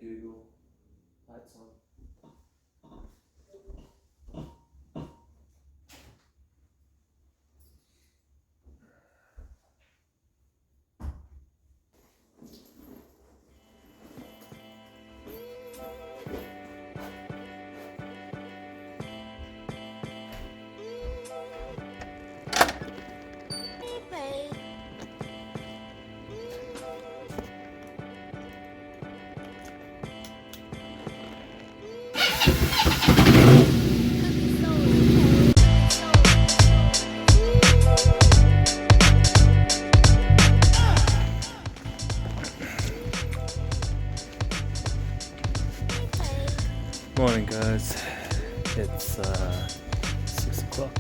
Google lights on. Morning guys, it's 6 o'clock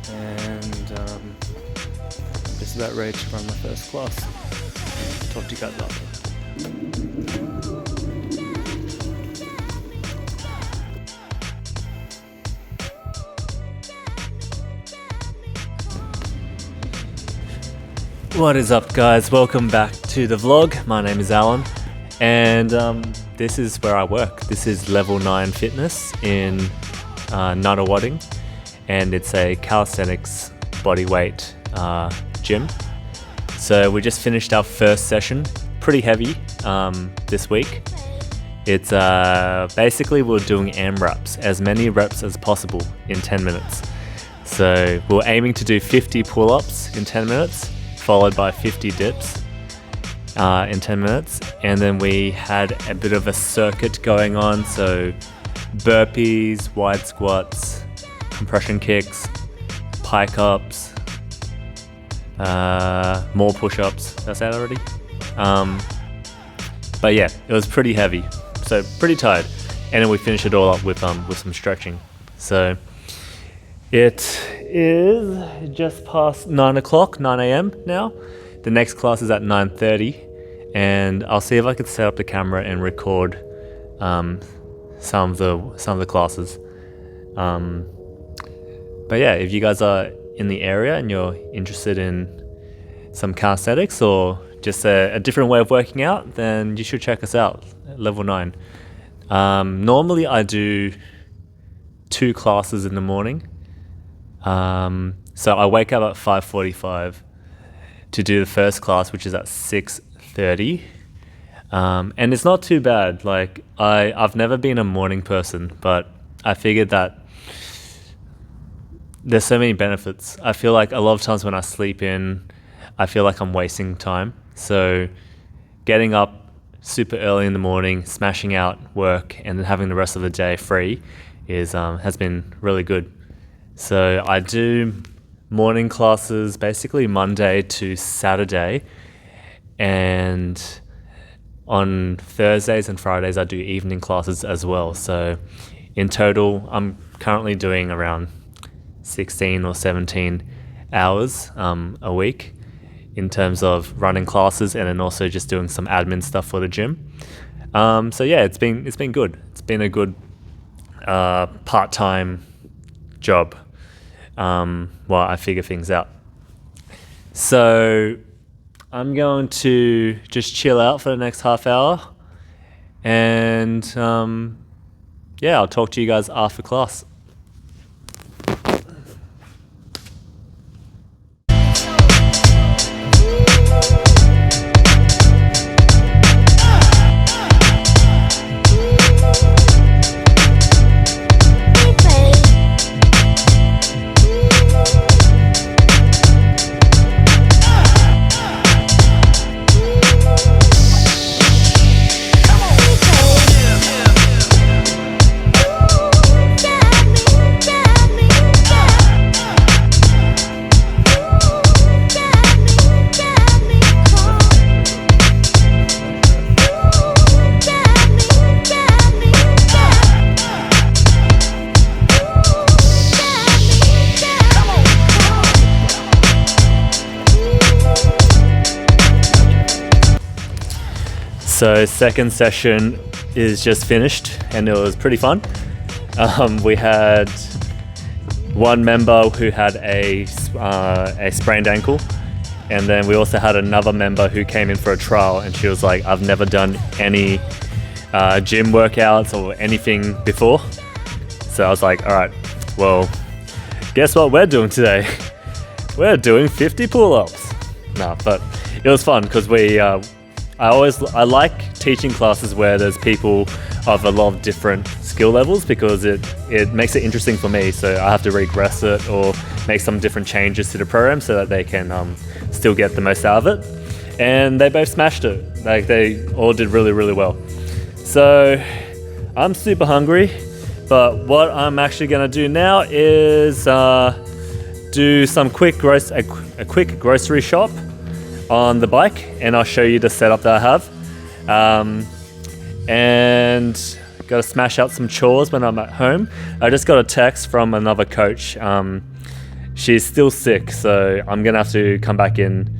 and just about ready to run my first class. Talk to you guys after. What is up guys, welcome back to the vlog. My name is Alan and this is where I work. This is Level 9 Fitness in Nunawading, and it's a calisthenics bodyweight gym. So we just finished our first session, pretty heavy this week. It's basically we're doing AMRAPs, as many reps as possible in 10 minutes. So we're aiming to do 50 pull-ups in 10 minutes, followed by 50 dips in 10 minutes, and then we had a bit of a circuit going on, so burpees, wide squats, compression kicks, pike ups, more push-ups. Did I say that already? But yeah, it was pretty heavy, so pretty tired, and then we finished it all up with some stretching. So it is just past 9 o'clock, 9 a.m. now. The next class is at 9:30, and I'll see if I can set up the camera and record some of the classes. But yeah, if you guys are in the area and you're interested in some calisthenics or just a different way of working out, then you should check us out at Level 9. Normally I do 2 classes in the morning. So I wake up at 5:45 to do the first class, which is at 6:30, and it's not too bad. Like I've never been a morning person, but I figured that there's so many benefits. I feel like a lot of times when I sleep in, I feel like I'm wasting time. So getting up super early in the morning, smashing out work, and then having the rest of the day free is has been really good. So I do morning classes basically Monday to Saturday, and on Thursdays and Fridays I do evening classes as well. So in total I'm currently doing around 16 or 17 hours a week in terms of running classes, and then also just doing some admin stuff for the gym. So yeah, it's been good. It's been a good part-time job while I figure things out. So I'm going to just chill out for the next half hour, and yeah, I'll talk to you guys after class. So second session is just finished and it was pretty fun. We had one member who had a sprained ankle, And then we also had another member who came in for a trial, and she was like, I've never done any gym workouts or anything before. So I was like, all right, well, guess what we're doing today? We're doing 50 pull-ups. No, but it was fun because I like teaching classes where there's people of a lot of different skill levels, because it makes it interesting for me. So I have to regress it or make some different changes to the program so that they can still get the most out of it. And they both smashed it. Like, they all did really, really well. So I'm super hungry, but what I'm actually gonna do now is do some quick grocery shop on the bike, and I'll show you the setup that I have. And gotta smash out some chores when I'm at home. I just got a text from another coach. She's still sick, so I'm gonna have to come back in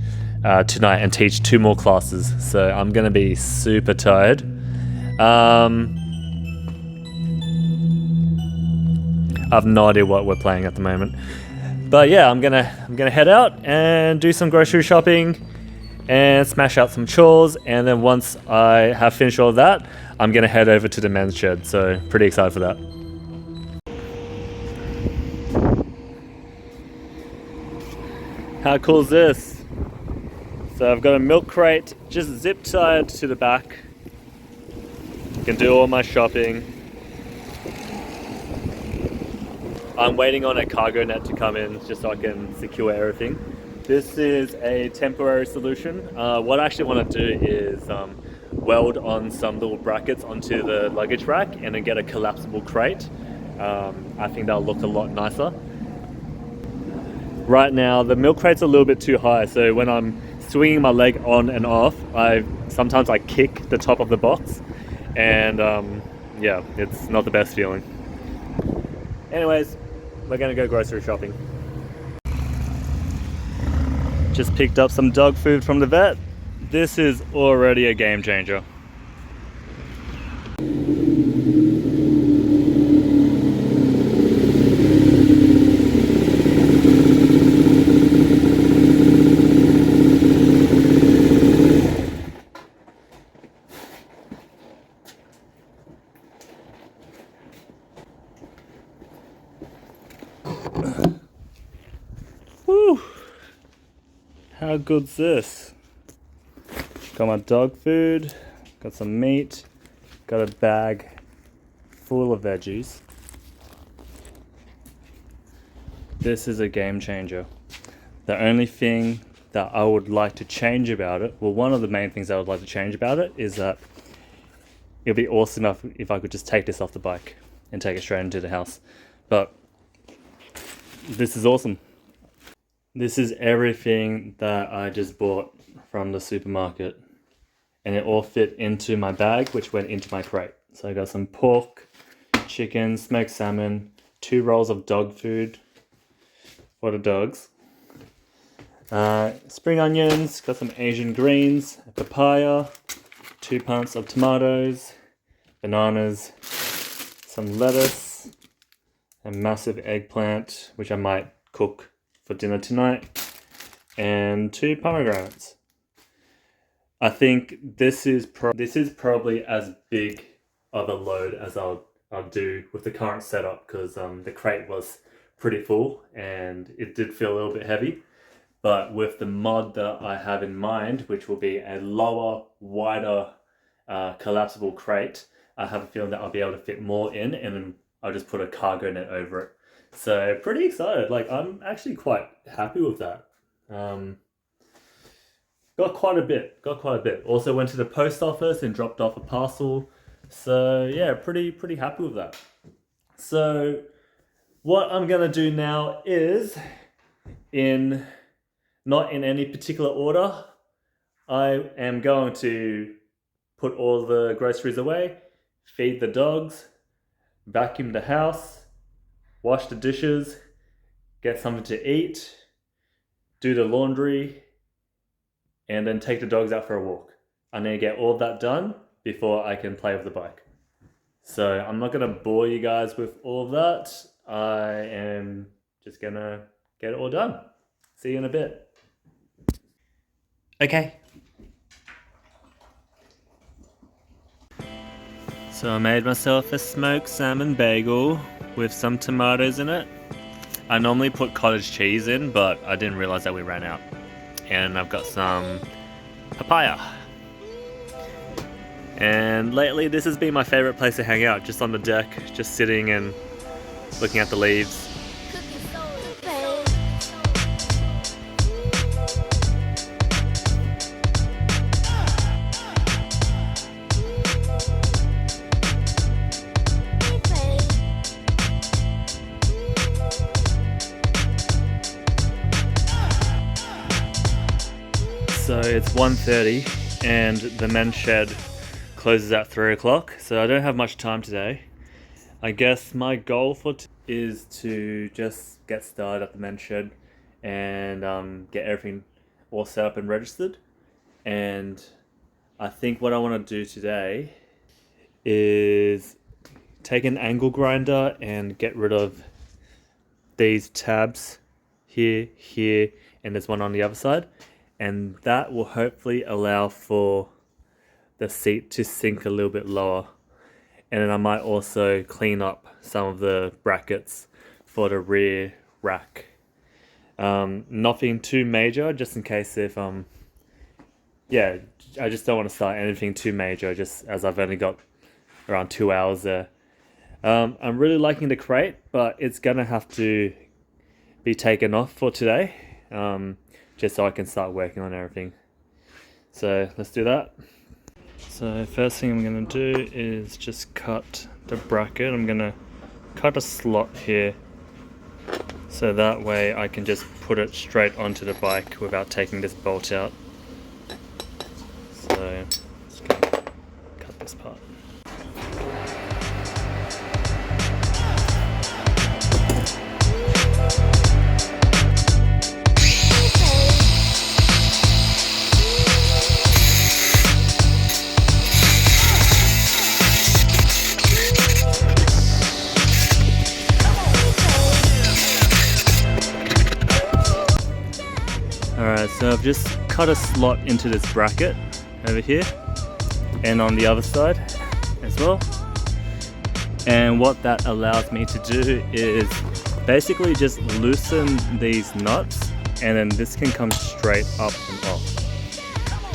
tonight and teach 2 more classes. So I'm gonna be super tired. I have no idea what we're playing at the moment. But yeah, I'm gonna head out and do some grocery shopping and smash out some chores, and then once I have finished all of that, I'm gonna head over to the men's shed. So pretty excited for that. How cool is this? So I've got a milk crate just zip tied to the back. Can do all my shopping. I'm waiting on a cargo net to come in just so I can secure everything. This is a temporary solution. What I actually want to do is weld on some little brackets onto the luggage rack and then get a collapsible crate. I think that'll look a lot nicer. Right now, the milk crate's a little bit too high, so when I'm swinging my leg on and off, sometimes I kick the top of the box, and yeah, it's not the best feeling. Anyways, we're gonna go grocery shopping. Just picked up some dog food from the vet. This is already a game changer. Woo! How good's this? Got my dog food, got some meat, got a bag full of veggies. This is a game changer. The only thing that I would like to change about it, well, one of the main things I would like to change about it is that it'd be awesome if I could just take this off the bike and take it straight into the house. But this is awesome. This is everything that I just bought from the supermarket, and it all fit into my bag, which went into my crate. So I got some pork, chicken, smoked salmon, 2 rolls of dog food for the dogs, spring onions, got some Asian greens, a papaya, 2 pints of tomatoes, bananas, some lettuce, a massive eggplant, which I might cook for dinner tonight, and 2 pomegranates. I think this is probably as big of a load as I'll do with the current setup, because the crate was pretty full and it did feel a little bit heavy. But with the mod that I have in mind, which will be a lower, wider, collapsible crate, I have a feeling that I'll be able to fit more in, and then I'll just put a cargo net over it. So pretty excited. Like, I'm actually quite happy with that. Got quite a bit. Also went to the post office and dropped off a parcel. So yeah, pretty happy with that. So what I'm gonna do now is, not in any particular order, I am going to put all the groceries away, feed the dogs, vacuum the house, wash the dishes, get something to eat, do the laundry, and then take the dogs out for a walk. I need to get all that done before I can play with the bike. So I'm not going to bore you guys with all of that. I am just going to get it all done. See you in a bit. Okay. So I made myself a smoked salmon bagel with some tomatoes in it. I normally put cottage cheese in, but I didn't realize that we ran out. And I've got some papaya. And lately this has been my favorite place to hang out, just on the deck, just sitting and looking at the leaves. So it's 1:30 and the men's shed closes at 3 o'clock, so I don't have much time today. I guess my goal for is to just get started at the men's shed and get everything all set up and registered. And I think what I want to do today is take an angle grinder and get rid of these tabs here, and there's one on the other side. And that will hopefully allow for the seat to sink a little bit lower. And then I might also clean up some of the brackets for the rear rack. Nothing too major, just in case if, yeah, I just don't want to start anything too major, just as I've only got around 2 hours there. I'm really liking the crate, but it's gonna have to be taken off for today. Just so I can start working on everything. So let's do that. So first thing I'm gonna do is just cut the bracket. I'm gonna cut a slot here, so that way I can just put it straight onto the bike without taking this bolt out. So just gonna cut this part. Alright, so I've just cut a slot into this bracket over here and on the other side as well. And what that allows me to do is basically just loosen these nuts, and then this can come straight up and off.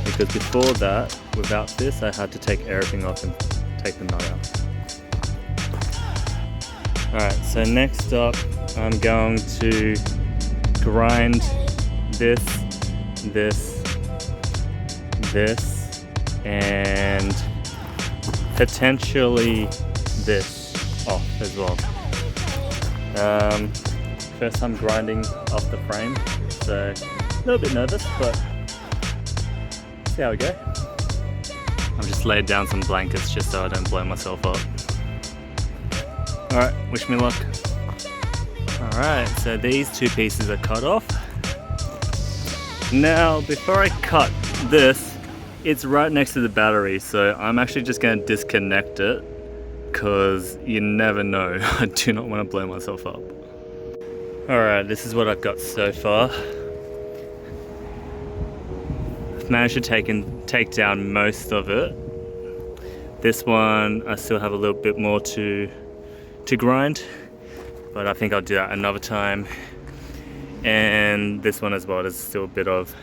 Because before that, without this, I had to take everything off and take the nut out. Alright, so next up I'm going to grind this, and potentially this off as well. First time grinding off the frame, so a little bit nervous, but see how we go. I've just laid down some blankets just so I don't blow myself up. Alright, wish me luck. Alright, so these two pieces are cut off. Now, before I cut this, it's right next to the battery, so I'm actually just going to disconnect it, because you never know. I do not want to blow myself up. Alright, this is what I've got so far. I've managed to take down most of it. This one, I still have a little bit more to grind, but I think I'll do that another time. And this one as well, there's still a bit of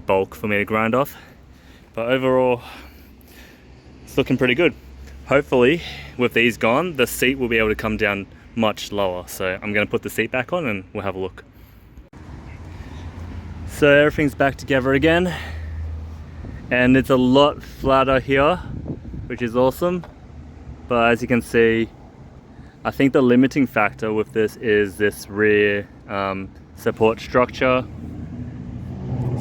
bulk for me to grind off, but overall it's looking pretty good. Hopefully with these gone, the seat will be able to come down much lower, so I'm going to put the seat back on and we'll have a look. So everything's back together again, and it's a lot flatter here, which is awesome. But as you can see, I think the limiting factor with this is this rear support structure.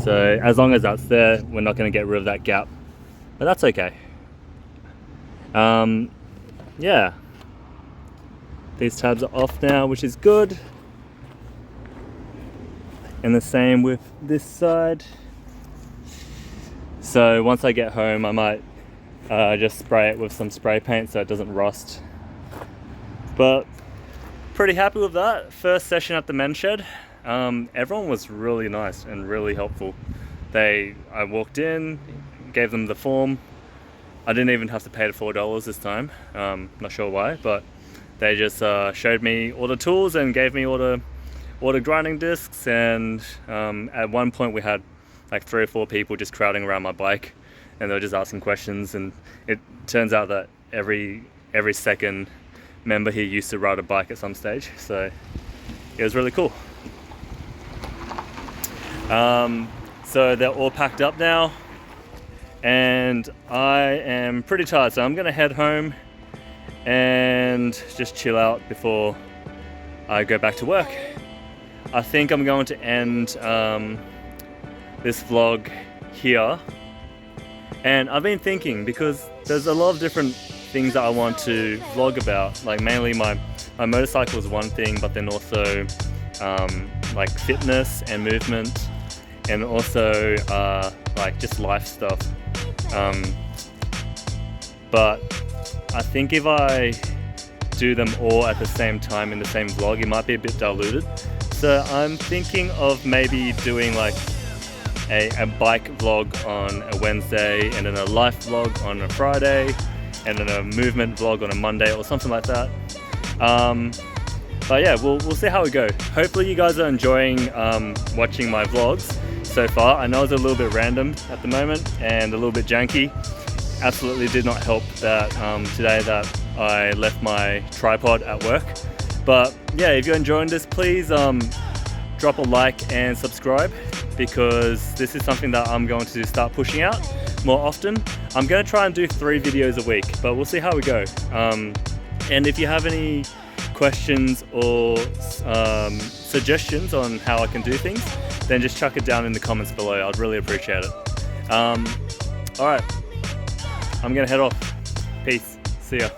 So as long as that's there, we're not going to get rid of that gap, but that's okay. Yeah, these tabs are off now, which is good. And the same with this side. So once I get home, I might just spray it with some spray paint so it doesn't rust. But pretty happy with that. First session at the men's shed. Everyone was really nice and really helpful. I walked in, gave them the form. I didn't even have to pay the $4 this time. Not sure why, but they just showed me all the tools and gave me all the grinding discs. And at one point we had like 3 or 4 people just crowding around my bike, and they were just asking questions. And it turns out that every second member here used to ride a bike at some stage, so it was really cool. So they're all packed up now, and I am pretty tired, so I'm gonna head home and just chill out before I go back to work. I think I'm going to end this vlog here, and I've been thinking, because there's a lot of different things that I want to vlog about, like mainly my motorcycle is one thing, but then also like fitness and movement, and also like just life stuff. But I think if I do them all at the same time in the same vlog, it might be a bit diluted. So I'm thinking of maybe doing like a bike vlog on a Wednesday, and then a life vlog on a Friday, and then a movement vlog on a Monday or something like that. But yeah, we'll see how we go. Hopefully you guys are enjoying watching my vlogs so far. I know it's a little bit random at the moment and a little bit janky. Absolutely did not help that today that I left my tripod at work. But yeah, if you're enjoying this, please drop a like and subscribe, because this is something that I'm going to start pushing out more often. I'm going to try and do 3 videos a week, but we'll see how we go. And if you have any questions or suggestions on how I can do things, then just chuck it down in the comments below. I'd really appreciate it. Alright, I'm going to head off. Peace. See ya.